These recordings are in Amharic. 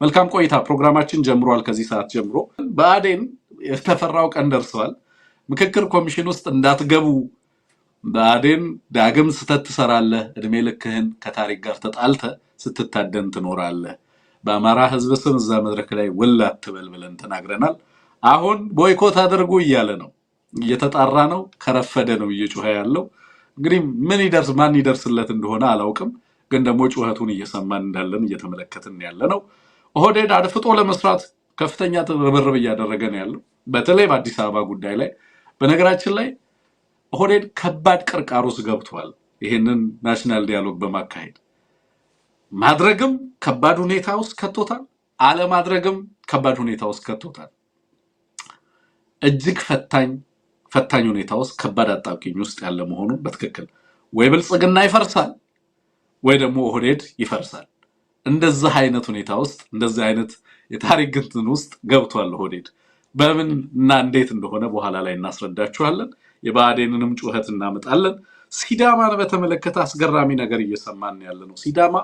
መልካም ቆይታ። ፕሮግራማችን ጀምሯል። ከዚህ ሰዓት ጀምሮ ብአዴን የተፈራው ቀን ደርሷል። ምክክር ኮሚሽን ውስጥ እንዳትገቡ ብአዴን ዳግም ስተት ትሰራለህ፣ እድሜ ልክህን ከታሪክ ጋር ተጣልተ ስትታደን ትኖራለህ፣ በአማራ ህዝብ ስም እዛ መድረክ ላይ ውል አትበል ብለን ተናግረናል። አሁን ቦይኮት አድርጉ እያለ ነው፣ እየተጣራ ነው፣ ከረፈደ ነው እየጮኸ ያለው። እንግዲህ ማን ይደርስለት እንደሆነ አላውቅም፣ ግን ደግሞ ጩኸቱን እየሰማን እንዳለን እየተመለከትን ያለ ነው። ኦህዴድ አድፍጦ ለመስራት ከፍተኛ ርብርብ እያደረገ ነው ያለው፣ በተለይ በአዲስ አበባ ጉዳይ ላይ። በነገራችን ላይ ኦህዴድ ከባድ ቅርቃር ውስጥ ገብቷል። ይህንን ናሽናል ዲያሎግ በማካሄድ ማድረግም ከባድ ሁኔታ ውስጥ ከቶታል፣ አለማድረግም ከባድ ሁኔታ ውስጥ ከቶታል። እጅግ ፈታኝ ሁኔታ ውስጥ ከባድ አጣብቂኝ ውስጥ ያለ መሆኑን በትክክል ወይ ብልጽግና ይፈርሳል ወይ ደግሞ ኦህዴድ ይፈርሳል። እንደዚህ አይነት ሁኔታ ውስጥ እንደዚህ አይነት የታሪክ ግንትን ውስጥ ገብቷል ኦህዴድ። በምን እና እንዴት እንደሆነ በኋላ ላይ እናስረዳችኋለን። የብአዴንንም ጩኸት እናመጣለን። ሲዳማን በተመለከተ አስገራሚ ነገር እየሰማን ያለ ነው። ሲዳማ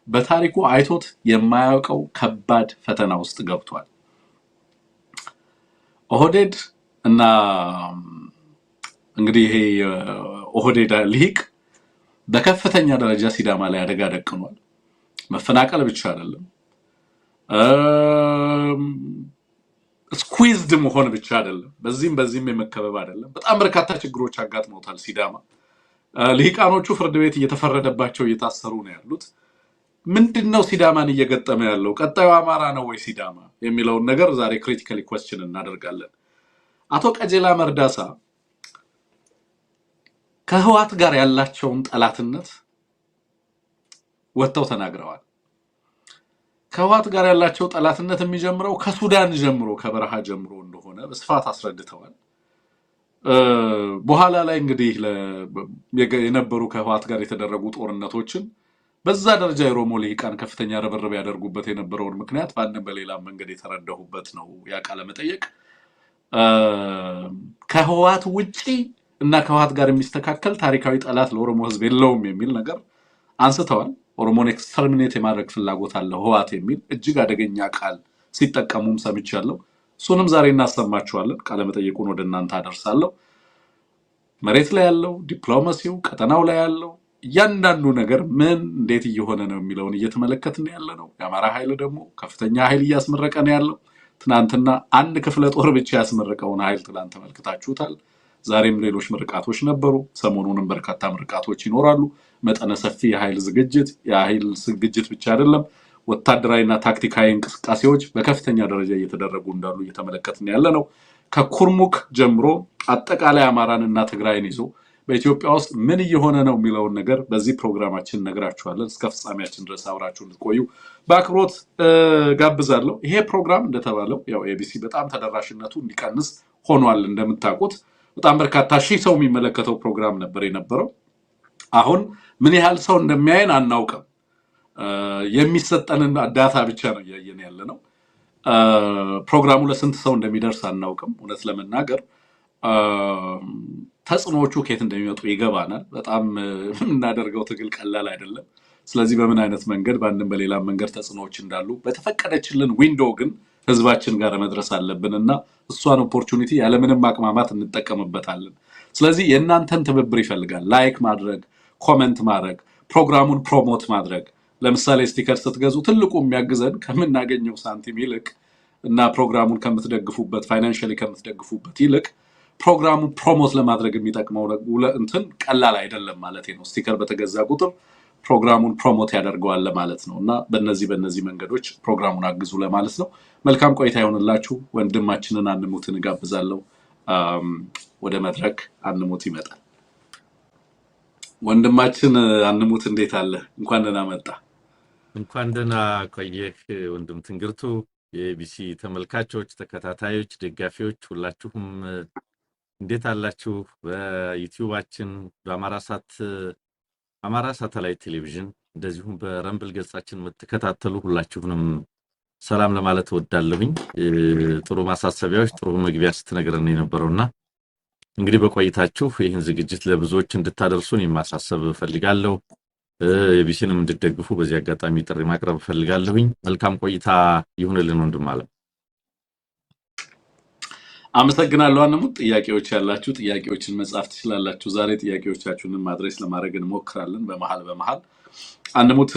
በታሪኩ አይቶት የማያውቀው ከባድ ፈተና ውስጥ ገብቷል። ኦህዴድ እና እንግዲህ ይሄ ኦህዴድ ልሂቅ በከፍተኛ ደረጃ ሲዳማ ላይ አደጋ ደቅኗል። መፈናቀል ብቻ አይደለም፣ ስኩዊዝድ መሆን ብቻ አይደለም፣ በዚህም የመከበብ አይደለም። በጣም በርካታ ችግሮች አጋጥመውታል ሲዳማ። ልሂቃኖቹ ፍርድ ቤት እየተፈረደባቸው እየታሰሩ ነው ያሉት። ምንድነው ሲዳማን እየገጠመ ያለው? ቀጣዩ አማራ ነው ወይ ሲዳማ የሚለውን ነገር ዛሬ ክሪቲካሊ ኩዌስችን እናደርጋለን። አቶ ቀጀላ መርዳሳ ከህዋት ጋር ያላቸውን ጠላትነት ወጥተው ተናግረዋል። ከህዋት ጋር ያላቸው ጠላትነት የሚጀምረው ከሱዳን ጀምሮ ከበረሃ ጀምሮ እንደሆነ በስፋት አስረድተዋል። በኋላ ላይ እንግዲህ የነበሩ ከህዋት ጋር የተደረጉ ጦርነቶችን በዛ ደረጃ የኦሮሞ ልሂቃን ከፍተኛ ርብርብ ያደርጉበት የነበረውን ምክንያት በአንድም በሌላ መንገድ የተረዳሁበት ነው ያ ቃለ መጠይቅ። ከህዋት ውጪ እና ከህዋት ጋር የሚስተካከል ታሪካዊ ጠላት ለኦሮሞ ህዝብ የለውም የሚል ነገር አንስተዋል። ኦሮሞን ኤክስተርሚኔት የማድረግ ፍላጎት አለ ህዋት የሚል እጅግ አደገኛ ቃል ሲጠቀሙም ሰምቻለሁ። እሱንም ዛሬ እናሰማችኋለን። ቃለ መጠይቁን ወደ እናንተ አደርሳለሁ። መሬት ላይ ያለው ዲፕሎማሲው፣ ቀጠናው ላይ ያለው እያንዳንዱ ነገር ምን እንዴት እየሆነ ነው የሚለውን እየተመለከትን ያለ ነው። የአማራ ኃይል ደግሞ ከፍተኛ ኃይል እያስመረቀ ነው ያለው። ትናንትና አንድ ክፍለ ጦር ብቻ ያስመረቀውን ኃይል ትናንት ተመልክታችሁታል። ዛሬም ሌሎች ምርቃቶች ነበሩ። ሰሞኑንም በርካታ ምርቃቶች ይኖራሉ። መጠነ ሰፊ የኃይል ዝግጅት ብቻ አይደለም፣ ወታደራዊና ታክቲካዊ እንቅስቃሴዎች በከፍተኛ ደረጃ እየተደረጉ እንዳሉ እየተመለከትን ያለ ነው። ከኩርሙክ ጀምሮ አጠቃላይ አማራንና ትግራይን ይዞ በኢትዮጵያ ውስጥ ምን እየሆነ ነው የሚለውን ነገር በዚህ ፕሮግራማችን ነግራችኋለን። እስከ ፍጻሜያችን ድረስ አብራችሁ እንድትቆዩ በአክብሮት ጋብዛለሁ። ይሄ ፕሮግራም እንደተባለው ያው ኤቢሲ በጣም ተደራሽነቱ እንዲቀንስ ሆኗል። እንደምታውቁት በጣም በርካታ ሺህ ሰው የሚመለከተው ፕሮግራም ነበር የነበረው። አሁን ምን ያህል ሰው እንደሚያየን አናውቅም። የሚሰጠንን ዳታ ብቻ ነው እያየን ያለ ነው። ፕሮግራሙ ለስንት ሰው እንደሚደርስ አናውቅም። እውነት ለመናገር ተጽዕኖዎቹ ከየት እንደሚመጡ ይገባናል። በጣም የምናደርገው ትግል ቀላል አይደለም። ስለዚህ በምን አይነት መንገድ በአንድም በሌላ መንገድ ተጽዕኖዎች እንዳሉ በተፈቀደችልን ዊንዶው ግን ህዝባችን ጋር መድረስ አለብን እና እሷን ኦፖርቹኒቲ ያለምንም ማቅማማት እንጠቀምበታለን። ስለዚህ የእናንተን ትብብር ይፈልጋል። ላይክ ማድረግ፣ ኮመንት ማድረግ፣ ፕሮግራሙን ፕሮሞት ማድረግ። ለምሳሌ ስቲከር ስትገዙ ትልቁ የሚያግዘን ከምናገኘው ሳንቲም ይልቅ እና ፕሮግራሙን ከምትደግፉበት ፋይናንሻሊ ከምትደግፉበት ይልቅ ፕሮግራሙ ፕሮሞት ለማድረግ የሚጠቅመው እንትን ቀላል አይደለም ማለት ነው። ስቲከር በተገዛ ቁጥር ፕሮግራሙን ፕሮሞት ያደርገዋል ለማለት ነው እና በእነዚህ መንገዶች ፕሮግራሙን አግዙ ለማለት ነው። መልካም ቆይታ ይሆንላችሁ። ወንድማችንን አንሙትን እጋብዛለሁ። ወደ መድረክ አንሙት ይመጣል። ወንድማችን አንሙት እንዴት አለ? እንኳን ደህና መጣ። እንኳን ደህና ቆየህ ወንድም ትንግርቱ። የኤቢሲ ተመልካቾች፣ ተከታታዮች፣ ደጋፊዎች ሁላችሁም እንዴት አላችሁ? በዩቲዩባችን በአማራ ሳተላይት ቴሌቪዥን እንደዚሁም በረምብል ገጻችን የምትከታተሉ ሁላችሁንም ሰላም ለማለት እወዳለሁኝ። ጥሩ ማሳሰቢያዎች፣ ጥሩ መግቢያ ስትነግረን የነበረውና እንግዲህ በቆይታችሁ ይህን ዝግጅት ለብዙዎች እንድታደርሱን የማሳሰብ ፈልጋለሁ። የቢሲንም እንድትደግፉ በዚህ አጋጣሚ ጥሪ ማቅረብ ፈልጋለሁኝ። መልካም ቆይታ ይሁንልን ወንድም አለ። አመሰግናለሁ። አንሙት ጥያቄዎች ያላችሁ ጥያቄዎችን መጻፍ ትችላላችሁ። ዛሬ ጥያቄዎቻችሁን ማድረስ ለማድረግ እንሞክራለን። በመሃል አንሙት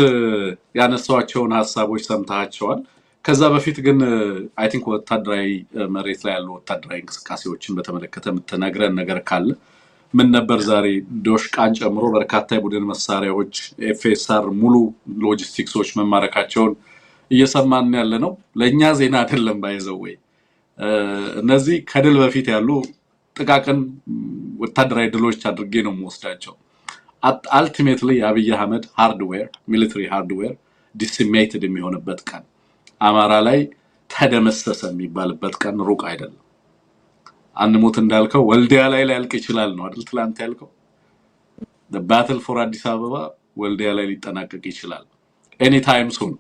ያነሳዋቸውን ሀሳቦች ሰምታቸዋል። ከዛ በፊት ግን አይ ቲንክ ወታደራዊ መሬት ላይ ያሉ ወታደራዊ እንቅስቃሴዎችን በተመለከተ የምትነግረን ነገር ካለ ምን ነበር? ዛሬ ዶሽቃን ጨምሮ በርካታ የቡድን መሳሪያዎች ኤፍኤስአር ሙሉ ሎጂስቲክሶች መማረካቸውን እየሰማን ያለ ነው። ለእኛ ዜና አይደለም ባይዘው ወይ እነዚህ ከድል በፊት ያሉ ጥቃቅን ወታደራዊ ድሎች አድርጌ ነው የምወስዳቸው። አልቲሜትሊ የአብይ አህመድ ሃርድዌር ሚሊተሪ ሃርድዌር ዲሲሜትድ የሚሆንበት ቀን አማራ ላይ ተደመሰሰ የሚባልበት ቀን ሩቅ አይደለም። አንሙት እንዳልከው ወልዲያ ላይ ሊያልቅ ይችላል ነው አይደል? ትላንት ያልከው the battle for አዲስ አበባ ወልዲያ ላይ ሊጠናቀቅ ይችላል። ኤኒ ታይም ሱን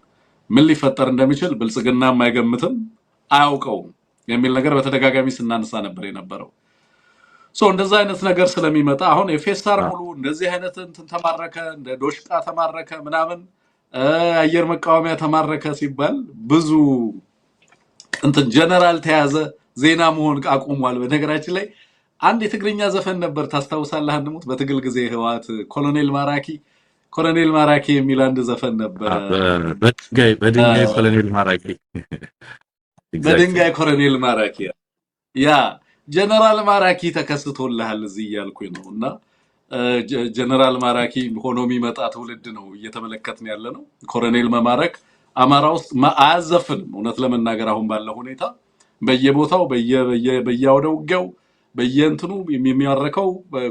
ምን ሊፈጠር እንደሚችል ብልጽግና የማይገምትም አያውቀውም የሚል ነገር በተደጋጋሚ ስናነሳ ነበር የነበረው። እንደዛ አይነት ነገር ስለሚመጣ አሁን ኤፍኤስአር ሙሉ እንደዚህ አይነት እንትን ተማረከ፣ እንደ ዶሽቃ ተማረከ ምናምን አየር መቃወሚያ ተማረከ ሲባል ብዙ እንትን ጀነራል ተያዘ ዜና መሆን አቁሟል። በነገራችን ላይ አንድ የትግርኛ ዘፈን ነበር ታስታውሳለህ? አንሙት በትግል ጊዜ ህወሓት ኮሎኔል ማራኪ የሚል አንድ ዘፈን ነበር። በድንጋይ ኮሎኔል ማራኪ በድንጋይ ኮሎኔል ማራኪ ያ ጀነራል ማራኪ ተከስቶልሃል እዚህ እያልኩኝ ነው። እና ጀነራል ማራኪ ሆኖ የሚመጣ ትውልድ ነው እየተመለከትን ያለ ነው። ኮሎኔል መማረክ አማራ ውስጥ አያዘፍንም። እውነት ለመናገር አሁን ባለው ሁኔታ በየቦታው በየአውደ ውጊያው በየእንትኑ የሚያረከው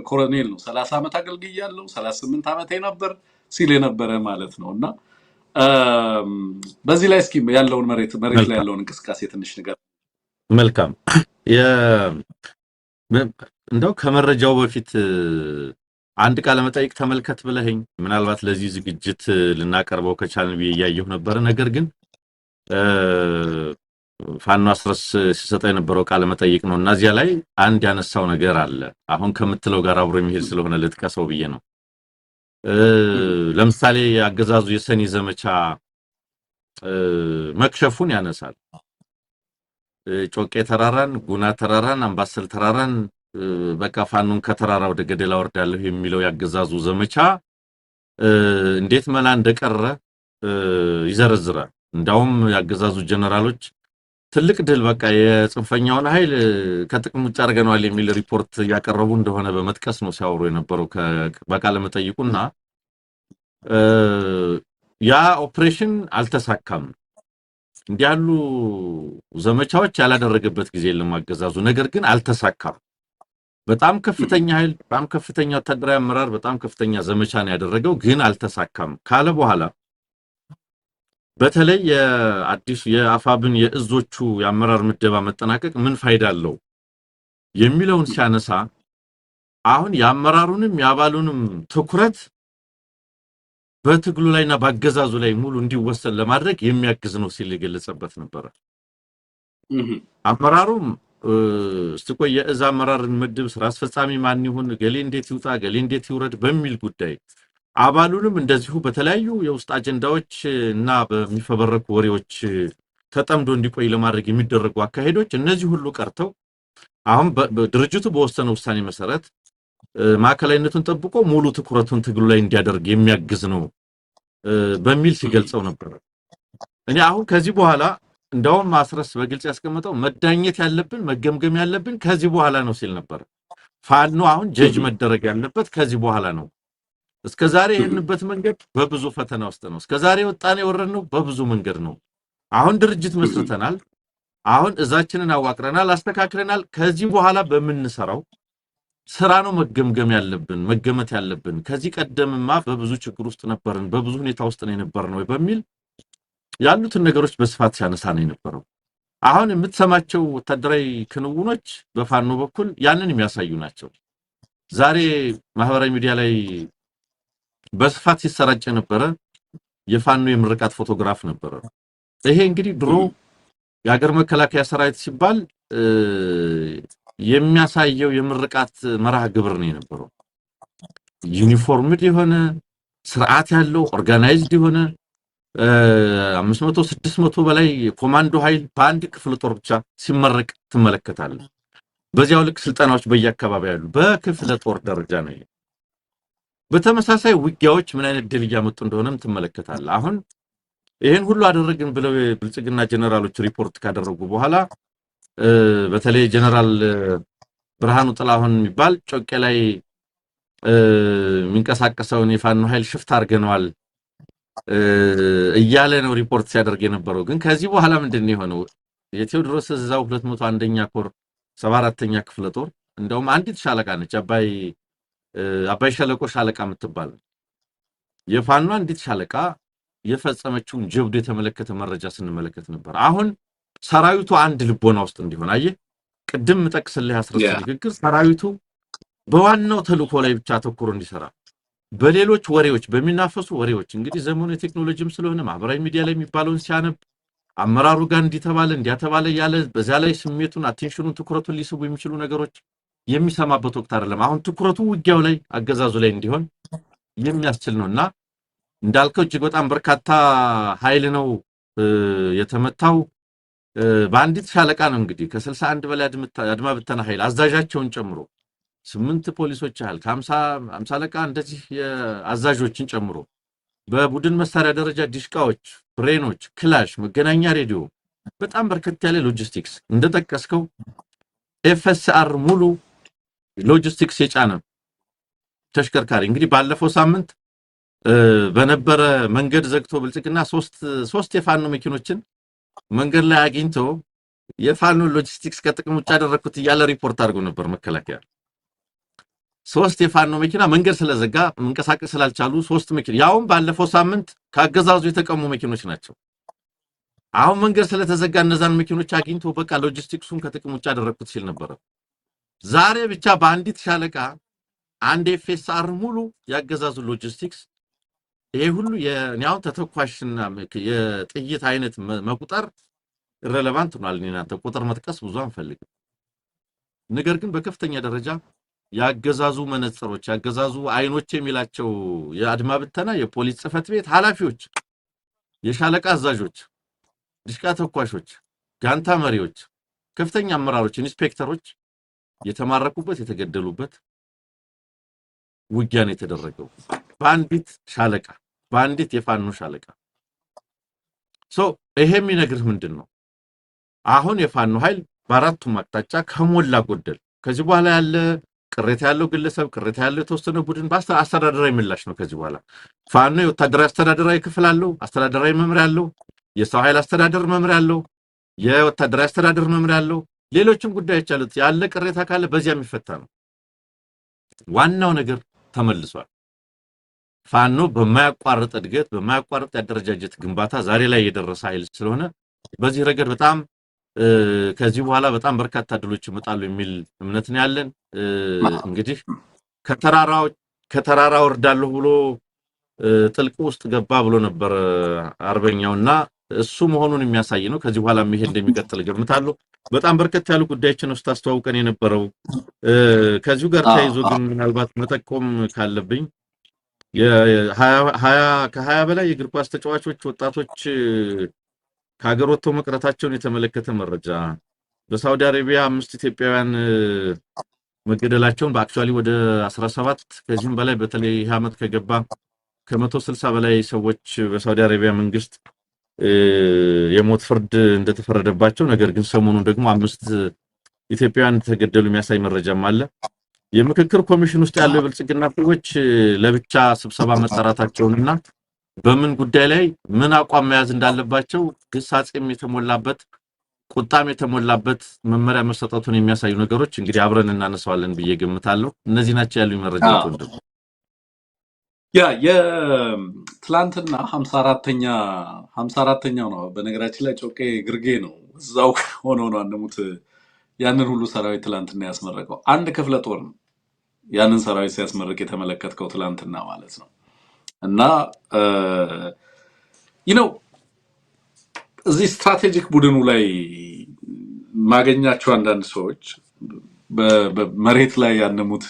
ኮሎኔል ነው። 30 ዓመት አገልግያለሁ 38 ዓመቴ ነበር ሲል የነበረ ማለት ነው። እና በዚህ ላይ እስኪ ያለውን መሬት ላይ ያለውን እንቅስቃሴ ትንሽ ነገር መልካም እንደው ከመረጃው በፊት አንድ ቃለ መጠይቅ ተመልከት ብለኸኝ ምናልባት ለዚህ ዝግጅት ልናቀርበው ከቻልን ብዬ እያየሁ ነበር። ነገር ግን ፋኖ አስረስ ሲሰጠው የነበረው ቃለ መጠይቅ ነው እና እዚያ ላይ አንድ ያነሳው ነገር አለ። አሁን ከምትለው ጋር አብሮ የሚሄድ ስለሆነ ልጥቀሰው ብዬ ነው። ለምሳሌ አገዛዙ የሰኔ ዘመቻ መክሸፉን ያነሳል። ጮቄ ተራራን፣ ጉና ተራራን፣ አምባሰል ተራራን በቃ ፋኖን ከተራራ ወደ ገደል አወርዳለሁ የሚለው ያገዛዙ ዘመቻ እንዴት መላ እንደቀረ ይዘረዝራል። እንዳውም ያገዛዙ ጀነራሎች ትልቅ ድል በቃ የጽንፈኛውን ኃይል ከጥቅም ውጭ አድርገናል የሚል ሪፖርት ያቀረቡ እንደሆነ በመጥቀስ ነው ሲያወሩ የነበረው በቃለ መጠይቁና ያ ኦፕሬሽን አልተሳካም። እንዲያሉ ዘመቻዎች ያላደረገበት ጊዜ የለም አገዛዙ። ነገር ግን አልተሳካም። በጣም ከፍተኛ ኃይል፣ በጣም ከፍተኛ ወታደራዊ አመራር፣ በጣም ከፍተኛ ዘመቻ ነው ያደረገው፣ ግን አልተሳካም ካለ በኋላ በተለይ የአዲሱ የአፋብን የእዞቹ የአመራር ምደባ መጠናቀቅ ምን ፋይዳ አለው የሚለውን ሲያነሳ አሁን የአመራሩንም የአባሉንም ትኩረት በትግሉ ላይና ባገዛዙ ላይ ሙሉ እንዲወሰን ለማድረግ የሚያግዝ ነው ሲል የገለጸበት ነበር። አመራሩም እስቲ የእዝ አመራርን ምድብ ስራ አስፈጻሚ ማን ይሁን፣ ገሌ እንዴት ይውጣ፣ ገሌ እንዴት ይውረድ በሚል ጉዳይ አባሉንም እንደዚሁ በተለያዩ የውስጥ አጀንዳዎች እና በሚፈበረኩ ወሬዎች ተጠምዶ እንዲቆይ ለማድረግ የሚደረጉ አካሄዶች እነዚህ ሁሉ ቀርተው አሁን ድርጅቱ በወሰነው ውሳኔ መሰረት ማዕከላዊነቱን ጠብቆ ሙሉ ትኩረቱን ትግሉ ላይ እንዲያደርግ የሚያግዝ ነው በሚል ሲገልጸው ነበር። እኔ አሁን ከዚህ በኋላ እንደውም ማስረስ በግልጽ ያስቀመጠው መዳኘት ያለብን መገምገም ያለብን ከዚህ በኋላ ነው ሲል ነበር። ፋኖ አሁን ጀጅ መደረግ ያለበት ከዚህ በኋላ ነው። እስከዛሬ የሄድንበት መንገድ በብዙ ፈተና ውስጥ ነው። እስከዛሬ ወጣኔ ወረድነው በብዙ መንገድ ነው። አሁን ድርጅት መስርተናል። አሁን እዛችንን አዋቅረናል፣ አስተካክለናል። ከዚህ በኋላ በመንሰራው ስራ ነው መገምገም ያለብን መገመት ያለብን። ከዚህ ቀደምማ በብዙ ችግር ውስጥ ነበርን፣ በብዙ ሁኔታ ውስጥ ነው የነበርነው በሚል ያሉትን ነገሮች በስፋት ሲያነሳ ነው የነበረው። አሁን የምትሰማቸው ወታደራዊ ክንውኖች በፋኖ በኩል ያንን የሚያሳዩ ናቸው። ዛሬ ማህበራዊ ሚዲያ ላይ በስፋት ሲሰራጭ የነበረ የፋኖ የምርቃት ፎቶግራፍ ነበር። ይሄ እንግዲህ ድሮ የሀገር መከላከያ ሰራዊት ሲባል የሚያሳየው የምርቃት መርሃ ግብር ነው የነበረው። ዩኒፎርምድ የሆነ ስርዓት ያለው ኦርጋናይዝድ የሆነ 500 600 በላይ ኮማንዶ ኃይል በአንድ ክፍለ ጦር ብቻ ሲመረቅ ትመለከታለህ። በዚያው ልክ ስልጠናዎች በየአካባቢው ያሉ በክፍለ ጦር ደረጃ ነው። በተመሳሳይ ውጊያዎች ምን አይነት ድል እያመጡ እንደሆነም ትመለከታለህ። አሁን ይሄን ሁሉ አደረግን ብለው የብልጽግና ጀነራሎች ሪፖርት ካደረጉ በኋላ በተለይ ጀነራል ብርሃኑ ጥላሁን የሚባል ጮቄ ላይ የሚንቀሳቀሰውን የፋኖ ኃይል ሽፍት አድርገነዋል እያለ ነው ሪፖርት ሲያደርግ የነበረው። ግን ከዚህ በኋላ ምንድነው የሆነው? የቴዎድሮስ እዛው 201ኛ ኮር 74ኛ ክፍለ ጦር እንደውም አንዲት ሻለቃ ነች፣ አባይ ሸለቆ ሻለቃ የምትባል የፋኖ አንዲት ሻለቃ የፈጸመችውን ጀብዱ የተመለከተ መረጃ ስንመለከት ነበር። አሁን ሰራዊቱ አንድ ልቦና ውስጥ እንዲሆን አየህ፣ ቅድም ጠቅስልህ ያስረሳ ንግግር ሰራዊቱ በዋናው ተልእኮ ላይ ብቻ አተኩሮ እንዲሰራ በሌሎች ወሬዎች በሚናፈሱ ወሬዎች እንግዲህ ዘመኑ የቴክኖሎጂም ስለሆነ ማህበራዊ ሚዲያ ላይ የሚባለውን ሲያነብ አመራሩ ጋር እንዲተባለ እንዲያተባለ ያለ በዛ ላይ ስሜቱን አቴንሽኑን ትኩረቱን ሊስቡ የሚችሉ ነገሮች የሚሰማበት ወቅት አይደለም። አሁን ትኩረቱ ውጊያው ላይ አገዛዙ ላይ እንዲሆን የሚያስችል ነውና እንዳልከው እጅግ በጣም በርካታ ኃይል ነው የተመታው። በአንዲት ሻለቃ ነው እንግዲህ ከ61 በላይ አድማ ብተና ኃይል አዛዣቸውን ጨምሮ 8 ፖሊሶች ያህል ከ50 አለቃ እንደዚህ የአዛዦችን ጨምሮ በቡድን መሳሪያ ደረጃ ዲሽቃዎች፣ ብሬኖች፣ ክላሽ፣ መገናኛ ሬዲዮ በጣም በርከት ያለ ሎጂስቲክስ እንደጠቀስከው ኤፍኤስአር ሙሉ ሎጂስቲክስ የጫነ ተሽከርካሪ እንግዲህ ባለፈው ሳምንት በነበረ መንገድ ዘግቶ ብልጽግና ሶስት የፋኖ መኪኖችን መንገድ ላይ አግኝቶ የፋኖ ሎጂስቲክስ ከጥቅም ውጭ አደረኩት እያለ ሪፖርት አድርጎ ነበር መከላከያ። 3 የፋኖ መኪና መንገድ ስለዘጋ መንቀሳቀስ ስላልቻሉ 3 መኪና ያውም ባለፈው ሳምንት ካገዛዙ የተቀሙ መኪኖች ናቸው። አሁን መንገድ ስለተዘጋ እነዛን መኪኖች አግኝቶ በቃ ሎጂስቲክሱን ከጥቅም ውጭ አደረኩት ሲል ነበር። ዛሬ ብቻ በአንዲት ሻለቃ አንድ ኤፍኤስአር ሙሉ ያገዛዙ ሎጂስቲክስ ይሄ ሁሉ የኛው ተተኳሽና የጥይት አይነት መቁጠር ሪሌቫንት ነው አልኒና ተቆጠር መጥቀስ ብዙ አንፈልግም። ነገር ግን በከፍተኛ ደረጃ ያገዛዙ መነጽሮች ያገዛዙ አይኖች የሚላቸው የአድማ ብተና የፖሊስ ጽፈት ቤት ኃላፊዎች፣ የሻለቃ አዛዦች፣ ድሽቃ ተኳሾች፣ ጋንታ መሪዎች፣ ከፍተኛ አመራሮች፣ ኢንስፔክተሮች የተማረኩበት የተገደሉበት ውጊያ ነው የተደረገው በአንዲት ሻለቃ በአንዲት የፋኖ ሻለቃ። ይሄ የሚነግርህ ምንድነው? አሁን የፋኖ ኃይል በአራቱም አቅጣጫ ከሞላ ጎደል ከዚህ በኋላ ያለ ቅሬታ ያለው ግለሰብ ቅሬታ ያለው የተወሰነ ቡድን አስተዳደራዊ ምላሽ ነው። ከዚህ በኋላ ፋኖ የወታደራዊ አስተዳደራዊ ክፍል አለው፣ አስተዳደራዊ መምሪያ አለው፣ የሰው ኃይል አስተዳደር መምሪያ አለው፣ የወታደራዊ አስተዳደር መምሪያ አለው፣ ሌሎችም ጉዳዮች አሉት። ያለ ቅሬታ ካለ በዚያ የሚፈታ ነው። ዋናው ነገር ተመልሷል። ፋኖ በማያቋርጥ እድገት በማያቋርጥ ያደረጃጀት ግንባታ ዛሬ ላይ የደረሰ ኃይል ስለሆነ በዚህ ረገድ በጣም ከዚህ በኋላ በጣም በርካታ ድሎች ይመጣሉ የሚል እምነት ነው ያለን። እንግዲህ ከተራራ ወርዳለሁ ብሎ ጥልቅ ውስጥ ገባ ብሎ ነበር አርበኛውና እሱ መሆኑን የሚያሳይ ነው። ከዚህ በኋላ ይሄ እንደሚቀጥል ገምታለሁ። በጣም በርከት ያሉ ጉዳዮችን ውስጥ አስተዋውቀን የነበረው ከዚሁ ጋር ተያይዞ ግን ምናልባት መጠቆም ካለብኝ ከ20 በላይ የእግር ኳስ ተጫዋቾች ወጣቶች ከሀገር ወጥተው መቅረታቸውን የተመለከተ መረጃ፣ በሳውዲ አረቢያ 5 ኢትዮጵያውያን መገደላቸውን በአክቹአሊ ወደ 17 ከዚህም በላይ በተለይ ይህ ዓመት ከገባ ከ160 በላይ ሰዎች በሳውዲ አረቢያ መንግስት የሞት ፍርድ እንደተፈረደባቸው፣ ነገር ግን ሰሞኑን ደግሞ 5 ኢትዮጵያውያን ተገደሉ የሚያሳይ መረጃም አለ። የምክክር ኮሚሽን ውስጥ ያለው የብልጽግና ሰዎች ለብቻ ስብሰባ መጠራታቸውንና በምን ጉዳይ ላይ ምን አቋም መያዝ እንዳለባቸው ግሳጼም የተሞላበት ቁጣም የተሞላበት መመሪያ መሰጠቱን የሚያሳዩ ነገሮች እንግዲህ አብረን እናነሳዋለን ብዬ ገምታለሁ። እነዚህ ናቸው ያሉ መረጃዎች ወንድም። የትላንትና 54ኛው ነው። በነገራችን ላይ ጮቄ ግርጌ ነው እዛው ሆኖ ነው አንሙት ያንን ሁሉ ሰራዊት ትላንትና ያስመረቀው። አንድ ክፍለ ጦር ነው ያንን ሰራዊት ሲያስመርቅ የተመለከትከው ትላንትና ማለት ነው። እና እዚህ ስትራቴጂክ ቡድኑ ላይ ማገኛቸው አንዳንድ ሰዎች በመሬት ላይ ያነሙት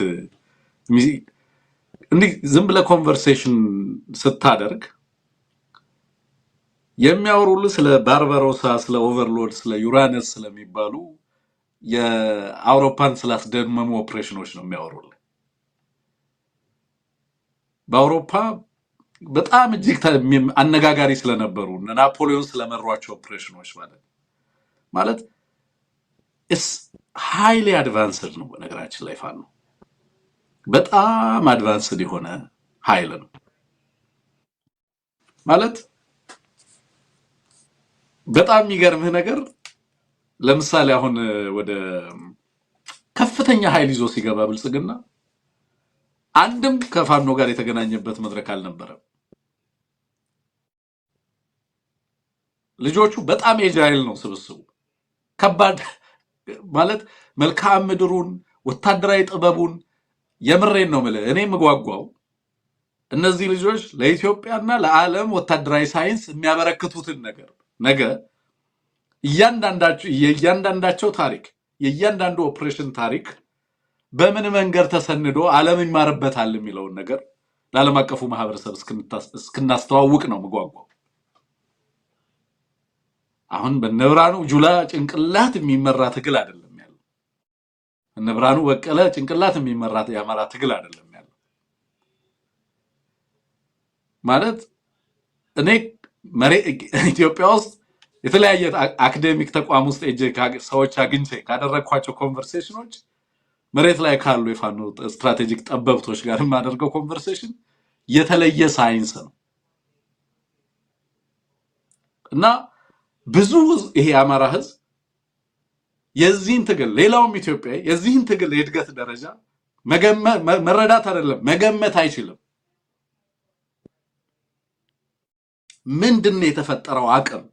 እንዲህ ዝም ብለህ ኮንቨርሴሽን ስታደርግ የሚያወሩልህ ስለ ባርባሮሳ፣ ስለ ኦቨርሎድ፣ ስለ ዩራነስ ስለሚባሉ የአውሮፓን ስላስደመሙ ኦፕሬሽኖች ነው የሚያወሩልህ። በአውሮፓ በጣም እጅግ አነጋጋሪ ስለነበሩ ናፖሊዮን ስለመሯቸው ኦፕሬሽኖች ማለት ሃይሊ አድቫንስድ ነው። በነገራችን ላይ ፋኖ በጣም አድቫንስድ የሆነ ኃይል ነው ማለት። በጣም የሚገርምህ ነገር ለምሳሌ አሁን ወደ ከፍተኛ ኃይል ይዞ ሲገባ ብልጽግና አንድም ከፋኖ ጋር የተገናኘበት መድረክ አልነበረም። ልጆቹ በጣም ኤጃይል ነው ስብስቡ። ከባድ ማለት መልክዓ ምድሩን፣ ወታደራዊ ጥበቡን የምሬን ነው የምልህ። እኔ የምጓጓው እነዚህ ልጆች ለኢትዮጵያና ለዓለም ወታደራዊ ሳይንስ የሚያበረክቱትን ነገር ነገ የእያንዳንዳቸው ታሪክ የእያንዳንዱ ኦፕሬሽን ታሪክ በምን መንገድ ተሰንዶ ዓለም ይማርበታል የሚለውን ነገር ለዓለም አቀፉ ማህበረሰብ እስክናስተዋውቅ ነው የምጓጓው። አሁን በነብራኑ ጁላ ጭንቅላት የሚመራ ትግል አይደለም ያለው። በነብራኑ በቀለ ጭንቅላት የሚመራ የአማራ ትግል አይደለም ያለው። ማለት እኔ ኢትዮጵያ ውስጥ የተለያየ አካዴሚክ ተቋም ውስጥ ሰዎች አግኝቼ ካደረግኳቸው ኮንቨርሴሽኖች መሬት ላይ ካሉ የፋኖ ስትራቴጂክ ጠበብቶች ጋር የማደርገው ኮንቨርሴሽን የተለየ ሳይንስ ነው እና ብዙ ይሄ የአማራ ህዝብ የዚህን ትግል ሌላውም ኢትዮጵያ የዚህን ትግል የእድገት ደረጃ መረዳት አይደለም መገመት አይችልም። ምንድነው የተፈጠረው አቅም?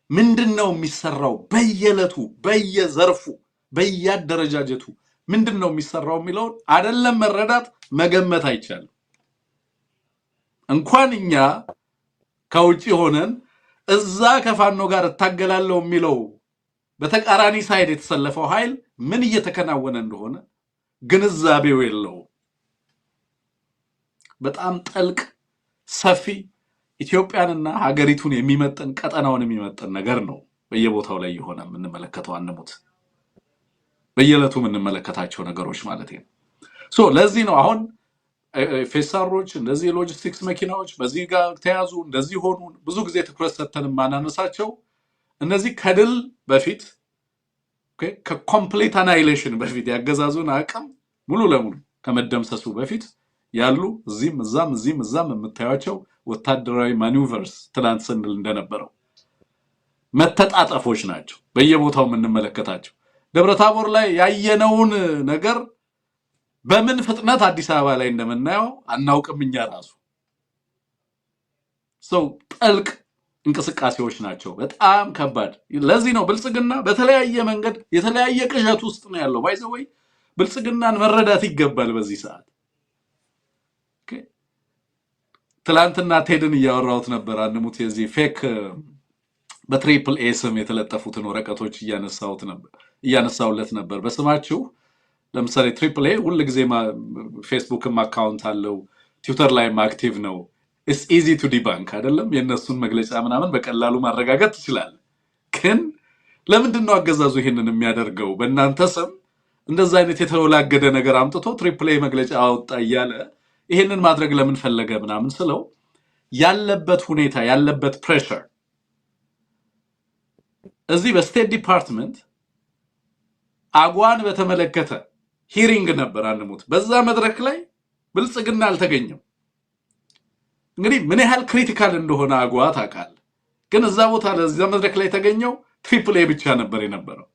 ምንድነው የሚሰራው? በየዕለቱ በየዘርፉ በየአደረጃጀቱ ምንድነው የሚሰራው የሚለውን አይደለም መረዳት መገመት አይቻልም። እንኳን እኛ ከውጪ ሆነን እዛ ከፋኖ ጋር እታገላለሁ የሚለው በተቃራኒ ሳይድ የተሰለፈው ኃይል ምን እየተከናወነ እንደሆነ ግንዛቤው የለው። በጣም ጥልቅ ሰፊ ኢትዮጵያንና ሀገሪቱን የሚመጥን ቀጠናውን የሚመጥን ነገር ነው በየቦታው ላይ የሆነ የምንመለከተው። አንሙት በየዕለቱ የምንመለከታቸው ነገሮች ማለት ነው። ለዚህ ነው አሁን ፌሳሮች እንደዚህ ሎጂስቲክስ መኪናዎች በዚህ ጋር ተያዙ እንደዚህ ሆኑ ብዙ ጊዜ ትኩረት ሰጥተን ማናነሳቸው። እነዚህ ከድል በፊት ከኮምፕሊት አናይሌሽን በፊት ያገዛዙን አቅም ሙሉ ለሙሉ ከመደምሰሱ በፊት ያሉ እዚህም እዛም የምታዩቸው ወታደራዊ ማኒቨርስ ትናንት ስንል እንደነበረው መተጣጠፎች ናቸው በየቦታው የምንመለከታቸው። ደብረታቦር ላይ ያየነውን ነገር በምን ፍጥነት አዲስ አበባ ላይ እንደምናየው አናውቅም እኛ ራሱ። ጥልቅ እንቅስቃሴዎች ናቸው፣ በጣም ከባድ። ለዚህ ነው ብልጽግና በተለያየ መንገድ የተለያየ ቅዠት ውስጥ ነው ያለው። ባይዘወይ ብልጽግናን መረዳት ይገባል በዚህ ሰዓት። ትላንትና ቴድን እያወራሁት ነበር። አንሙት የዚህ ፌክ በትሪፕል ኤ ስም የተለጠፉትን ወረቀቶች እያነሳውለት ነበር። በስማችሁ ለምሳሌ ትሪፕል ኤ ሁሉ ጊዜ ፌስቡክም አካውንት አለው፣ ትዊተር ላይም አክቲቭ ነው። ኢትስ ኢዚ ቱ ዲባንክ አይደለም። የነሱን መግለጫ ምናምን በቀላሉ ማረጋገጥ ይችላል። ግን ለምንድን ነው አገዛዙ ይሄንን የሚያደርገው? በእናንተ ስም እንደዛ አይነት የተወላገደ ነገር አምጥቶ ትሪፕል ኤ መግለጫ አወጣ እያለ ይሄንን ማድረግ ለምን ፈለገ ምናምን ስለው ያለበት ሁኔታ ያለበት ፕሬሸር እዚህ በስቴት ዲፓርትመንት አጓን በተመለከተ ሂሪንግ ነበር አንሙት። በዛ መድረክ ላይ ብልጽግና አልተገኘም። እንግዲህ ምን ያህል ክሪቲካል እንደሆነ አጓ ታውቃለህ። ግን እዛ ቦታ ለዛ መድረክ ላይ የተገኘው ትሪፕል ኤ ብቻ ነበር የነበረው።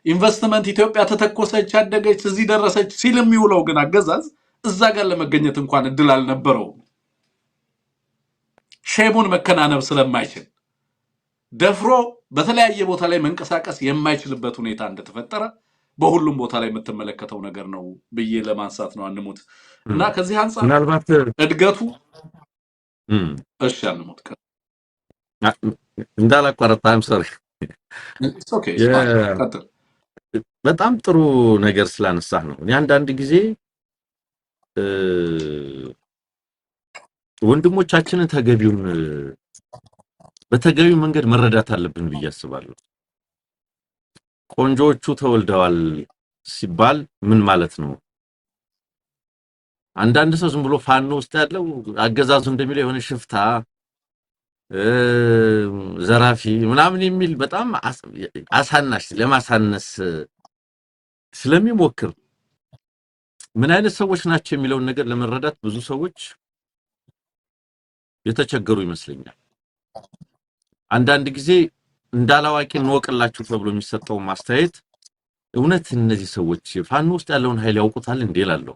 ኢንቨስትመንት ኢትዮጵያ ተተኮሰች፣ አደገች፣ እዚህ ደረሰች ሲል የሚውለው ግን አገዛዝ እዛ ጋር ለመገኘት እንኳን እድል አልነበረውም። ሼሙን መከናነብ ስለማይችል ደፍሮ በተለያየ ቦታ ላይ መንቀሳቀስ የማይችልበት ሁኔታ እንደተፈጠረ በሁሉም ቦታ ላይ የምትመለከተው ነገር ነው ብዬ ለማንሳት ነው አንሙት። እና ከዚህ አንፃር ምናልባት እድገቱ እሺ አንሙት እንዳላቋረጥ ሶሪ በጣም ጥሩ ነገር ስላነሳህ ነው። እኔ አንዳንድ ጊዜ ወንድሞቻችንን በተገቢው መንገድ መረዳት አለብን ብዬ አስባለሁ። ቆንጆቹ ተወልደዋል ሲባል ምን ማለት ነው? አንዳንድ ሰው ዝም ብሎ ፋኖ ውስጥ ያለው አገዛዙ እንደሚለው የሆነ ሽፍታ ዘራፊ ምናምን የሚል በጣም አሳናሽ ለማሳነስ ስለሚሞክር ምን አይነት ሰዎች ናቸው የሚለውን ነገር ለመረዳት ብዙ ሰዎች የተቸገሩ ይመስለኛል። አንዳንድ ጊዜ እንዳላዋቂ እንወቅላችሁ ተብሎ የሚሰጠው ማስተያየት እውነት እነዚህ ሰዎች ፋኖ ውስጥ ያለውን ኃይል ያውቁታል እንዴ እላለሁ።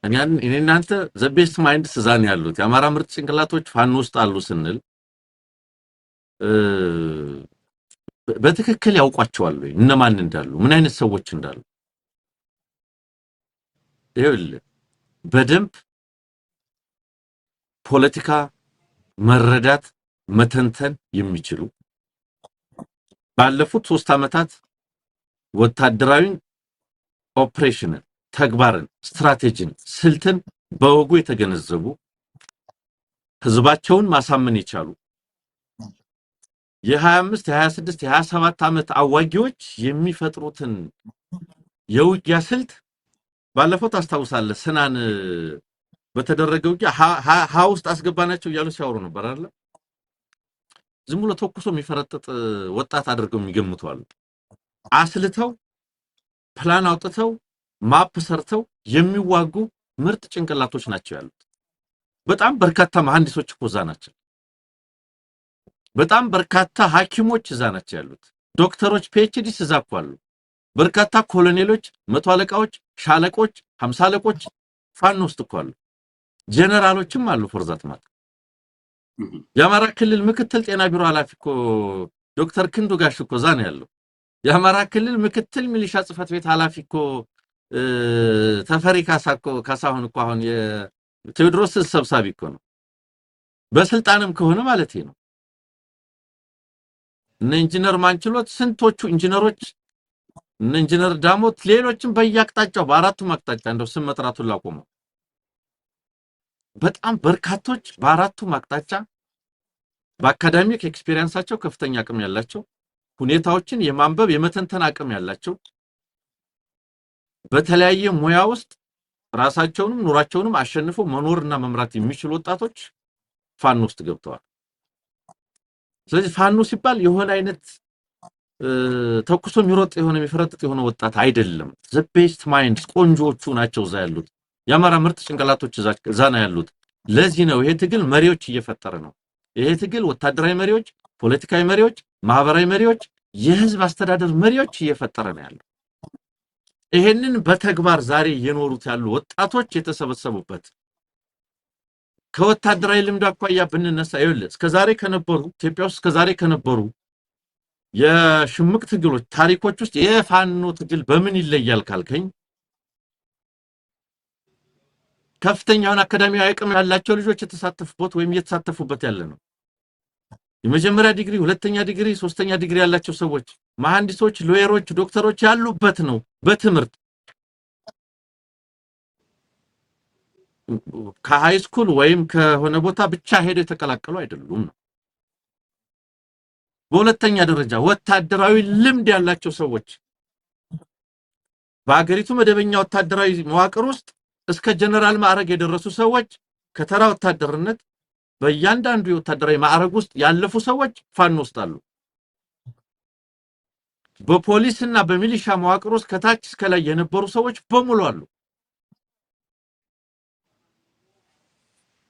እኔ እናንተ ዘ ቤስት ማይንድስ ዛን ያሉት የአማራ ምርጥ ጭንቅላቶች ፋኖ ውስጥ አሉ ስንል በትክክል ያውቋቸዋል ወይ እነማን እንዳሉ ምን አይነት ሰዎች እንዳሉ ይኸውልህ በደንብ ፖለቲካ መረዳት መተንተን የሚችሉ ባለፉት 3 አመታት ወታደራዊ ኦፕሬሽን ተግባርን ስትራቴጂን ስልትን በወጉ የተገነዘቡ ህዝባቸውን ማሳመን የቻሉ የ25 የ26 የ27 አመት አዋጊዎች የሚፈጥሩትን የውጊያ ስልት ባለፈው ታስታውሳለህ ስናን በተደረገው ውጊያ ውስጥ አስገባናቸው እያሉ ሲያወሩ ነበር አይደል? ዝም ብሎ ተኩሶ የሚፈረጥጥ ወጣት አድርገው የሚገምቷል። አስልተው ፕላን አውጥተው ማፕ ሰርተው የሚዋጉ ምርጥ ጭንቅላቶች ናቸው ያሉት። በጣም በርካታ መሐንዲሶች እኮ እዛ ናቸው። በጣም በርካታ ሐኪሞች እዛ ናቸው ያሉት። ዶክተሮች ፒኤችዲስ እዛ እኮ አሉ። በርካታ ኮሎኔሎች፣ መቶ አለቃዎች፣ ሻለቆች፣ 50 አለቆች ፋኖ ውስጥ እኮ አሉ። ጀነራሎችም አሉ ፎርዛት ማለት የአማራ ክልል ምክትል ጤና ቢሮ ኃላፊ እኮ ዶክተር ክንዱ ጋሽ እኮ እዛ ነው ያለው። የአማራ ክልል ምክትል ሚሊሻ ጽፈት ቤት ኃላፊ እኮ ተፈሪ ካሳሁን እኮ አሁን የቴዎድሮስ ሰብሳቢ እኮ ነው። በስልጣንም ከሆነ ማለት ነው። እነ ኢንጂነር ማንችሎት ስንቶቹ ኢንጂነሮች እነ ኢንጂነር ዳሞት ሌሎችም በየአቅጣጫው በአራቱም አቅጣጫ እንደው ስም መጥራቱን ላቆመው በጣም በርካቶች በአራቱም አቅጣጫ በአካዳሚክ ኤክስፒሪየንሳቸው ከፍተኛ አቅም ያላቸው ሁኔታዎችን የማንበብ የመተንተን አቅም ያላቸው በተለያየ ሙያ ውስጥ ራሳቸውንም ኑራቸውንም አሸንፈው መኖርና መምራት የሚችሉ ወጣቶች ፋኖ ውስጥ ገብተዋል። ስለዚህ ፋኖ ሲባል የሆነ አይነት ተኩሶ የሚሮጥ የሆነ የሚፈረጥጥ የሆነ ወጣት አይደለም። ዘ ቤስት ማይንድስ ቆንጆቹ ናቸው እዛ ያሉት። የአማራ ምርጥ ጭንቅላቶች እዛ ነው ያሉት። ለዚህ ነው ይሄ ትግል መሪዎች እየፈጠረ ነው። ይሄ ትግል ወታደራዊ መሪዎች፣ ፖለቲካዊ መሪዎች፣ ማህበራዊ መሪዎች፣ የህዝብ አስተዳደር መሪዎች እየፈጠረ ነው ያለው። ይሄንን በተግባር ዛሬ እየኖሩት ያሉ ወጣቶች የተሰበሰቡበት ከወታደራዊ ልምድ አኳያ ብንነሳ ይኸውልህ እስከዛሬ ከነበሩ ኢትዮጵያ ውስጥ እስከዛሬ ከነበሩ የሽምቅ ትግሎች ታሪኮች ውስጥ የፋኖ ትግል በምን ይለያል ካልከኝ ከፍተኛውን አካዳሚያዊ አቅም ያላቸው ልጆች የተሳተፉበት ወይም እየተሳተፉበት ያለ ነው። የመጀመሪያ ዲግሪ፣ ሁለተኛ ዲግሪ፣ ሶስተኛ ዲግሪ ያላቸው ሰዎች መሐንዲሶች፣ ሎየሮች፣ ዶክተሮች ያሉበት ነው። በትምህርት ከሃይ ስኩል ወይም ከሆነ ቦታ ብቻ ሄደው የተቀላቀሉ አይደሉም ነው። በሁለተኛ ደረጃ ወታደራዊ ልምድ ያላቸው ሰዎች በአገሪቱ መደበኛ ወታደራዊ መዋቅር ውስጥ እስከ ጀነራል ማዕረግ የደረሱ ሰዎች ከተራ ወታደርነት በእያንዳንዱ የወታደራዊ ማዕረግ ውስጥ ያለፉ ሰዎች ፋኖ ውስጥ አሉ። በፖሊስና በሚሊሻ መዋቅር ውስጥ ከታች እስከ ላይ የነበሩ ሰዎች በሙሉ አሉ።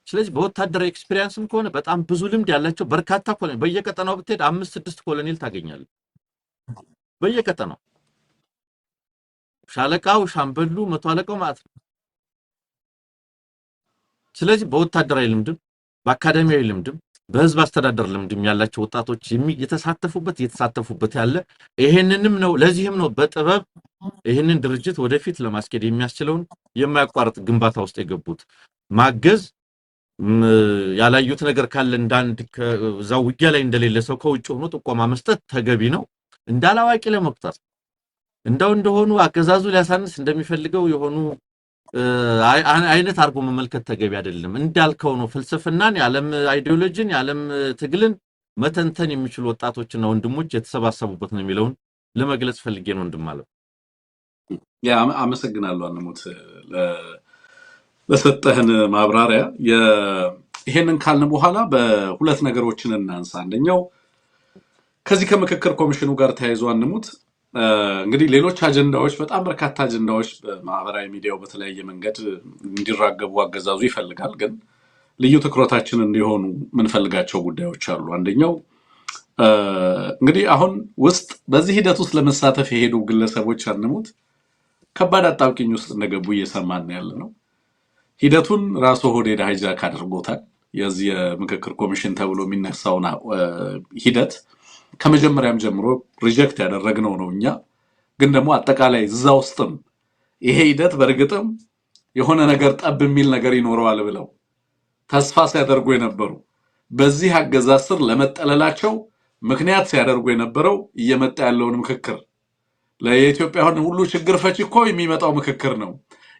ስለዚህ በወታደራዊ ኤክስፒሪየንስም ከሆነ በጣም ብዙ ልምድ ያላቸው በርካታ ኮሎኔል በየቀጠናው ብትሄድ 5-6 ኮሎኔል ታገኛለህ። በየቀጠናው ሻለቃው፣ ሻምበሉ፣ መቶ አለቃው ማለት ነው። ስለዚህ በወታደራዊ ልምድም በአካዳሚያዊ ልምድም በህዝብ አስተዳደር ልምድም ያላቸው ወጣቶች እየተሳተፉበት ያለ ይሄንንም ነው። ለዚህም ነው በጥበብ ይሄንን ድርጅት ወደፊት ለማስኬድ የሚያስችለውን የማያቋርጥ ግንባታ ውስጥ የገቡት። ማገዝ ያላዩት ነገር ካለ እንዳንድ ከዛው ውጊያ ላይ እንደሌለ ሰው ከውጭ ሆኖ ጥቆማ መስጠት ተገቢ ነው። እንዳላዋቂ ለመቁጠር እንደሆኑ አገዛዙ ሊያሳንስ እንደሚፈልገው የሆኑ አይነት አድርጎ መመልከት ተገቢ አይደለም። እንዳልከው ነው ፍልስፍናን የዓለም አይዲዮሎጂን የዓለም ትግልን መተንተን የሚችሉ ወጣቶችና ወንድሞች የተሰባሰቡበት ነው የሚለውን ለመግለጽ ፈልጌ ነው ወንድም አለው። ያ አመሰግናለሁ አንሙት ለሰጠህን ማብራሪያ። ይሄንን ካልን በኋላ በሁለት ነገሮችን እናንሳ። አንደኛው ከዚህ ከምክክር ኮሚሽኑ ጋር ተያይዞ አንሙት እንግዲህ ሌሎች አጀንዳዎች በጣም በርካታ አጀንዳዎች በማህበራዊ ሚዲያው በተለያየ መንገድ እንዲራገቡ አገዛዙ ይፈልጋል። ግን ልዩ ትኩረታችን እንዲሆኑ ምንፈልጋቸው ጉዳዮች አሉ። አንደኛው እንግዲህ አሁን ውስጥ በዚህ ሂደት ውስጥ ለመሳተፍ የሄዱ ግለሰቦች አንሙት ከባድ አጣብቂኝ ውስጥ እንደገቡ እየሰማን ያለ ነው። ሂደቱን ራሱ ኦህዴድ ሃይጃክ አድርጎታል። የዚህ የምክክር ኮሚሽን ተብሎ የሚነሳውን ሂደት ከመጀመሪያም ጀምሮ ሪጀክት ያደረግነው ነው እኛ። ግን ደግሞ አጠቃላይ እዛ ውስጥም ይሄ ሂደት በእርግጥም የሆነ ነገር ጠብ የሚል ነገር ይኖረዋል ብለው ተስፋ ሲያደርጉ የነበሩ በዚህ አገዛዝ ስር ለመጠለላቸው ምክንያት ሲያደርጉ የነበረው እየመጣ ያለውን ምክክር ለኢትዮጵያውያን ሁሉ ችግር ፈቺ እኮ የሚመጣው ምክክር ነው።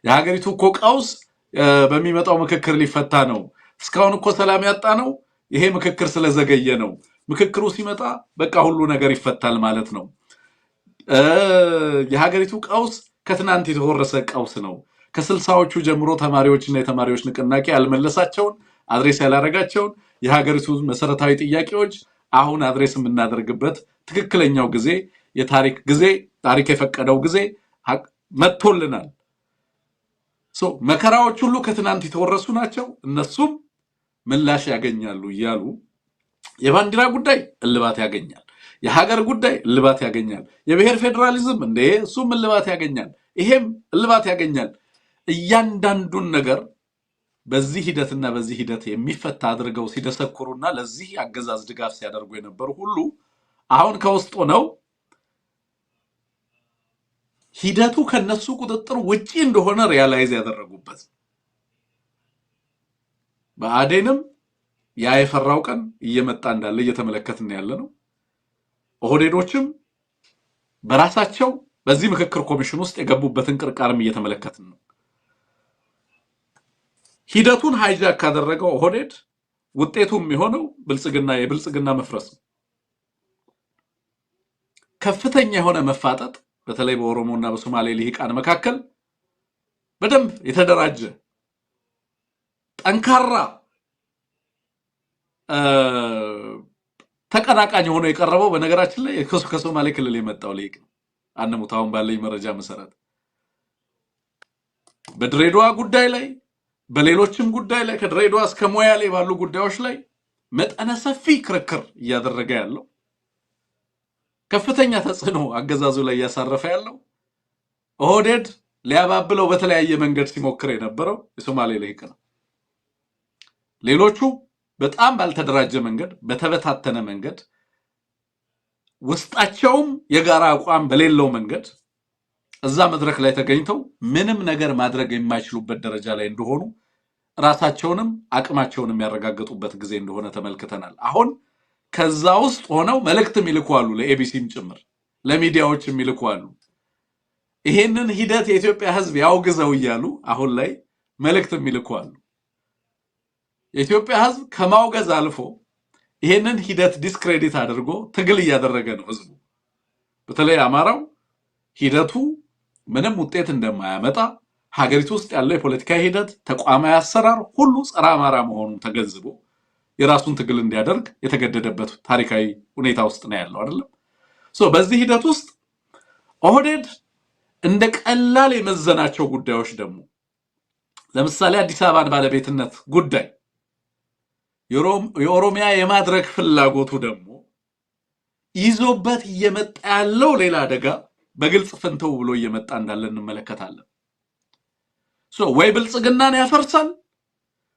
የሀገሪቱ እኮ ቀውስ በሚመጣው ምክክር ሊፈታ ነው። እስካሁን እኮ ሰላም ያጣ ነው ይሄ ምክክር ስለዘገየ ነው። ምክክሩ ሲመጣ በቃ ሁሉ ነገር ይፈታል ማለት ነው። የሀገሪቱ ቀውስ ከትናንት የተወረሰ ቀውስ ነው። ከ60ዎቹ ጀምሮ ተማሪዎችና የተማሪዎች ንቅናቄ ያልመለሳቸውን አድሬስ ያላረጋቸውን የሀገሪቱ መሰረታዊ ጥያቄዎች አሁን አድሬስ የምናደርግበት ትክክለኛው ጊዜ የታሪክ ጊዜ ታሪክ የፈቀደው ጊዜ መጥቶልናል። መከራዎች ሁሉ ከትናንት የተወረሱ ናቸው። እነሱም ምላሽ ያገኛሉ እያሉ የባንዲራ ጉዳይ እልባት ያገኛል። የሀገር ጉዳይ እልባት ያገኛል። የብሔር ፌዴራሊዝም እሱም እልባት ያገኛል። ይሄም እልባት ያገኛል። እያንዳንዱን ነገር በዚህ ሂደትና በዚህ ሂደት የሚፈታ አድርገው ሲደሰኩሩና ለዚህ አገዛዝ ድጋፍ ሲያደርጉ የነበሩ ሁሉ አሁን ከውስጡ ነው ሂደቱ ከነሱ ቁጥጥር ውጪ እንደሆነ ሪያላይዝ ያደረጉበት። በአዴንም ያ የፈራው ቀን እየመጣ እንዳለ እየተመለከትን ያለ ነው። ኦህዴዶችም በራሳቸው በዚህ ምክክር ኮሚሽን ውስጥ የገቡበትን ቅርቃርም እየተመለከትን ነው። ሂደቱን ሃይጃክ ካደረገው ኦህዴድ ውጤቱም የሆነው የብልጽግና መፍረስ ነው። ከፍተኛ የሆነ መፋጠጥ በተለይ በኦሮሞና በሶማሌ ልሂቃን መካከል በደንብ የተደራጀ ጠንካራ ተቀናቃኝ ሆኖ የቀረበው በነገራችን ላይ ከሶማሌ ክልል የመጣው ልሂቅ ነው። አንሙት አሁን ባለኝ መረጃ መሰረት በድሬዳዋ ጉዳይ ላይ በሌሎችም ጉዳይ ላይ ከድሬዳዋ እስከ ሞያሌ ባሉ ጉዳዮች ላይ መጠነ ሰፊ ክርክር እያደረገ ያለው ከፍተኛ ተጽዕኖ አገዛዙ ላይ እያሳረፈ ያለው ኦህዴድ ሊያባብለው በተለያየ መንገድ ሲሞክር የነበረው የሶማሌ ልሂቅ ነው። ሌሎቹ በጣም ባልተደራጀ መንገድ በተበታተነ መንገድ ውስጣቸውም የጋራ አቋም በሌለው መንገድ እዛ መድረክ ላይ ተገኝተው ምንም ነገር ማድረግ የማይችሉበት ደረጃ ላይ እንደሆኑ ራሳቸውንም አቅማቸውንም ያረጋገጡበት ጊዜ እንደሆነ ተመልክተናል። አሁን ከዛ ውስጥ ሆነው መልእክትም ይልኳሉ፣ ለኤቢሲም ጭምር ለሚዲያዎችም ይልኳሉ። ይሄንን ሂደት የኢትዮጵያ ሕዝብ ያውግዘው እያሉ አሁን ላይ መልእክትም ይልኳሉ። የኢትዮጵያ ሕዝብ ከማውገዝ አልፎ ይሄንን ሂደት ዲስክሬዲት አድርጎ ትግል እያደረገ ነው። ሕዝቡ በተለይ አማራው ሂደቱ ምንም ውጤት እንደማያመጣ ሀገሪቱ ውስጥ ያለው የፖለቲካ ሂደት ተቋማዊ አሰራር ሁሉ ጸረ አማራ መሆኑን ተገንዝቦ የራሱን ትግል እንዲያደርግ የተገደደበት ታሪካዊ ሁኔታ ውስጥ ነው ያለው አይደለም። በዚህ ሂደት ውስጥ ኦህዴድ እንደ ቀላል የመዘናቸው ጉዳዮች ደግሞ ለምሳሌ አዲስ አበባን ባለቤትነት ጉዳይ የኦሮሚያ የማድረግ ፍላጎቱ ደግሞ ይዞበት እየመጣ ያለው ሌላ አደጋ በግልጽ ፍንተው ብሎ እየመጣ እንዳለ እንመለከታለን። ወይ ብልጽግናን ያፈርሳል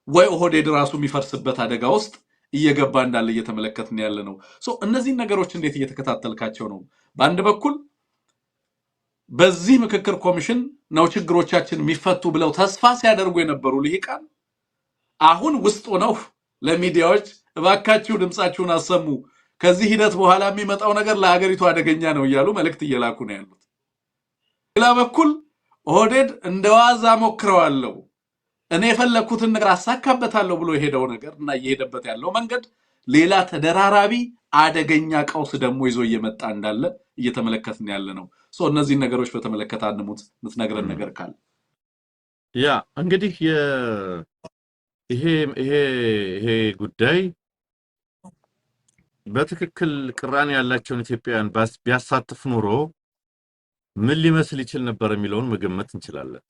ወይ ኦህዴድ ራሱ የሚፈርስበት አደጋ ውስጥ እየገባ እንዳለ እየተመለከትን ያለ ነው። እነዚህን ነገሮች እንዴት እየተከታተልካቸው ነው? በአንድ በኩል በዚህ ምክክር ኮሚሽን ነው ችግሮቻችን የሚፈቱ ብለው ተስፋ ሲያደርጉ የነበሩ ልሂቃን አሁን ውስጥ ሆነው ለሚዲያዎች እባካችሁ ድምጻችሁን አሰሙ፣ ከዚህ ሂደት በኋላ የሚመጣው ነገር ለሀገሪቱ አደገኛ ነው እያሉ መልእክት እየላኩ ነው ያሉት። ሌላ በኩል ኦህዴድ እንደዋዛ ሞክረዋለሁ እኔ የፈለኩትን ነገር አሳካበታለሁ ብሎ የሄደው ነገር እና እየሄደበት ያለው መንገድ ሌላ ተደራራቢ አደገኛ ቀውስ ደግሞ ይዞ እየመጣ እንዳለ እየተመለከትን ያለ ነው። እነዚህን ነገሮች በተመለከተ አንሙት የምትነግረን ነገር ካለ? ያ እንግዲህ ይሄ ጉዳይ በትክክል ቅራኔ ያላቸውን ኢትዮጵያውያን ቢያሳትፍ ኖሮ ምን ሊመስል ይችል ነበር የሚለውን መገመት እንችላለን።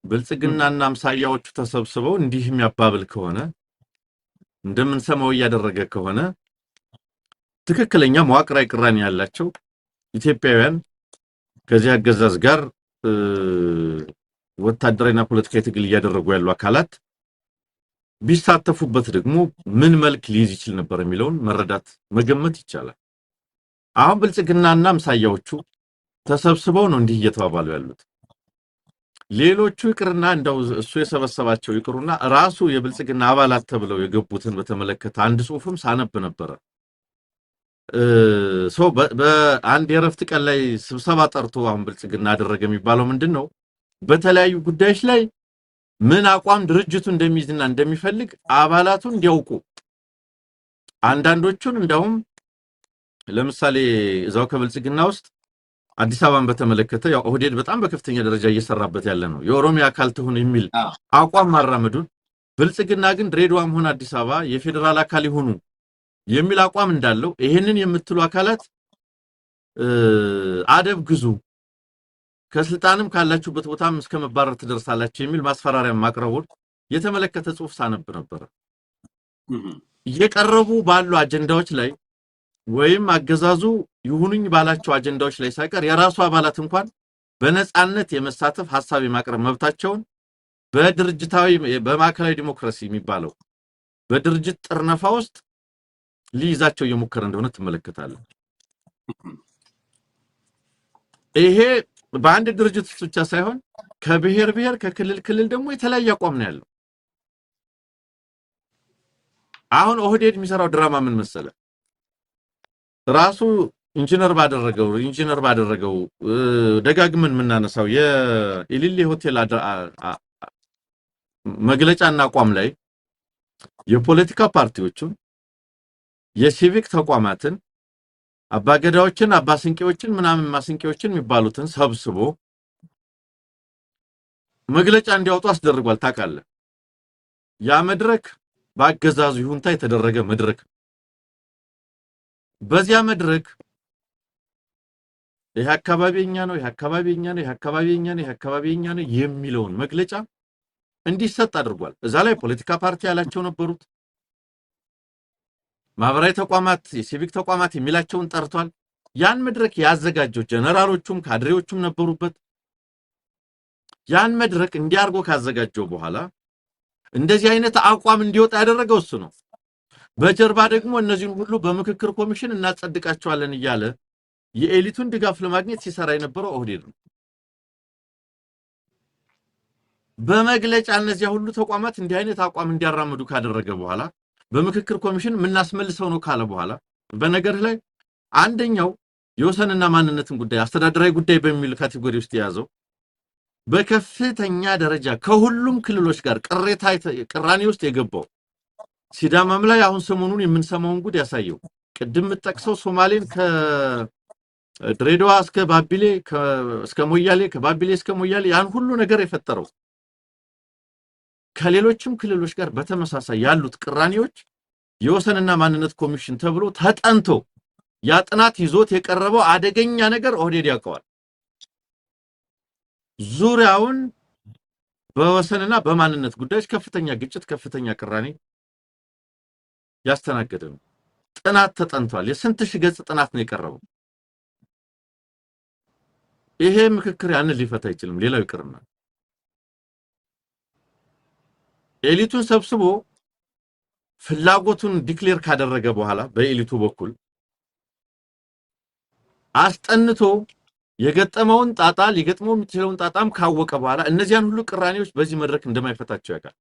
ብልጽግናና አምሳያዎቹ ተሰብስበው እንዲህ የሚያባብል ከሆነ እንደምንሰማው እያደረገ ከሆነ ትክክለኛ መዋቅራዊ ቅራኔ ያላቸው ኢትዮጵያውያን ከዚህ አገዛዝ ጋር ወታደራዊና ፖለቲካዊ ትግል እያደረጉ ያሉ አካላት ቢሳተፉበት ደግሞ ምን መልክ ሊይዝ ይችል ነበር የሚለውን መረዳት መገመት ይቻላል። አሁን ብልጽግናና አምሳያዎቹ ተሰብስበው ነው እንዲህ እየተባባሉ ያሉት። ሌሎቹ ይቅርና እንደው እሱ የሰበሰባቸው ይቅሩና ራሱ የብልጽግና አባላት ተብለው የገቡትን በተመለከተ አንድ ጽሑፍም ሳነብ ነበር። በአንድ የረፍት ቀን ላይ ስብሰባ ጠርቶ አሁን ብልጽግና አደረገ የሚባለው ምንድነው? በተለያዩ ጉዳዮች ላይ ምን አቋም ድርጅቱ እንደሚይዝና እንደሚፈልግ አባላቱ እንዲያውቁ አንዳንዶቹን እንደውም ለምሳሌ እዛው ከብልጽግና ውስጥ አዲስ አበባን በተመለከተ ያው ኦህዴድ በጣም በከፍተኛ ደረጃ እየሰራበት ያለ ነው የኦሮሚያ አካል ትሁን የሚል አቋም ማራመዱን ብልጽግና ግን ድሬዳዋም ሆነ አዲስ አበባ የፌደራል አካል ይሁኑ የሚል አቋም እንዳለው ይሄንን የምትሉ አካላት አደብ ግዙ ከስልጣንም ካላችሁበት ቦታም እስከ መባረር ትደርሳላችሁ የሚል ማስፈራሪያ ማቅረቡን የተመለከተ ጽሑፍ ሳነብ ነበር። እየቀረቡ ባሉ አጀንዳዎች ላይ ወይም አገዛዙ ይሁንኝ ባላቸው አጀንዳዎች ላይ ሳይቀር የራሱ አባላት እንኳን በነጻነት የመሳተፍ ሐሳብ የማቅረብ መብታቸውን በድርጅታዊ በማዕከላዊ ዲሞክራሲ የሚባለው በድርጅት ጥርነፋ ውስጥ ሊይዛቸው የሞከረ እንደሆነ ተመለከታለሁ። ይሄ በአንድ ድርጅት ብቻ ሳይሆን ከብሔር ብሔር ከክልል ክልል ደግሞ የተለያየ አቋም ነው ያለው። አሁን ኦህዴድ የሚሰራው ድራማ ምን መሰለ? ራሱ ኢንጂነር ባደረገው ደጋግመን የምናነሳው የኢሊሊ ሆቴል መግለጫና አቋም ላይ የፖለቲካ ፓርቲዎችን የሲቪክ ተቋማትን አባገዳዎችን አባስንቄዎችን ምናምን ማስንቄዎችን የሚባሉትን ሰብስቦ መግለጫ እንዲያወጡ አስደርጓል። ታውቃለህ? ያ መድረክ በአገዛዙ ይሁንታ የተደረገ መድረክ። በዚያ መድረክ ይሄ አካባቢኛ ነው የሚለውን መግለጫ እንዲሰጥ አድርጓል። እዛ ላይ ፖለቲካ ፓርቲ ያላቸው ነበሩት፣ ማህበራዊ ተቋማት የሲቪክ ተቋማት የሚላቸውን ጠርቷል። ያን መድረክ ያዘጋጀው ጀነራሎቹም ካድሬዎቹም ነበሩበት። ያን መድረክ እንዲያርጎ ካዘጋጀው በኋላ እንደዚህ አይነት አቋም እንዲወጣ ያደረገው እሱ ነው። በጀርባ ደግሞ እነዚህን ሁሉ በምክክር ኮሚሽን እናጸድቃቸዋለን እያለ የኤሊቱን ድጋፍ ለማግኘት ሲሰራ የነበረው ኦህዴድ ነው። በመግለጫ እነዚህ ሁሉ ተቋማት እንዲህ አይነት አቋም እንዲያራምዱ ካደረገ በኋላ በምክክር ኮሚሽን ምናስመልሰው ነው ካለ በኋላ በነገር ላይ አንደኛው የወሰንና ማንነትን ጉዳይ አስተዳደራዊ ጉዳይ በሚል ካቴጎሪ ውስጥ ያዘው በከፍተኛ ደረጃ ከሁሉም ክልሎች ጋር ቅራኔ ውስጥ የገባው ሲዳማም ላይ አሁን ሰሞኑን የምንሰማውን ጉድ ያሳየው ቅድም ተጠቅሰው ሶማሌን ከድሬዳዋ እስከ ባቢሌ እስከ ሞያሌ ከባቢሌ እስከ ሞያሌ ያን ሁሉ ነገር የፈጠረው ከሌሎችም ክልሎች ጋር በተመሳሳይ ያሉት ቅራኔዎች የወሰንና ማንነት ኮሚሽን ተብሎ ተጠንቶ ያ ጥናት ይዞት የቀረበው አደገኛ ነገር ኦህዴድ ያውቀዋል። ዙሪያውን በወሰንና በማንነት ጉዳዮች ከፍተኛ ግጭት ከፍተኛ ቅራኔ ያስተናገደ ነው። ጥናት ተጠንቷል። የስንት ሺህ ገጽ ጥናት ነው የቀረበው። ይሄ ምክክር ያንን ሊፈታ አይችልም። ሌላው ይቅርና ኤሊቱን ሰብስቦ ፍላጎቱን ዲክሌር ካደረገ በኋላ በኤሊቱ በኩል አስጠንቶ የገጠመውን ጣጣ ሊገጥመው የሚችለውን ጣጣም ካወቀ በኋላ እነዚያን ሁሉ ቅራኔዎች በዚህ መድረክ እንደማይፈታቸው ያውቃል።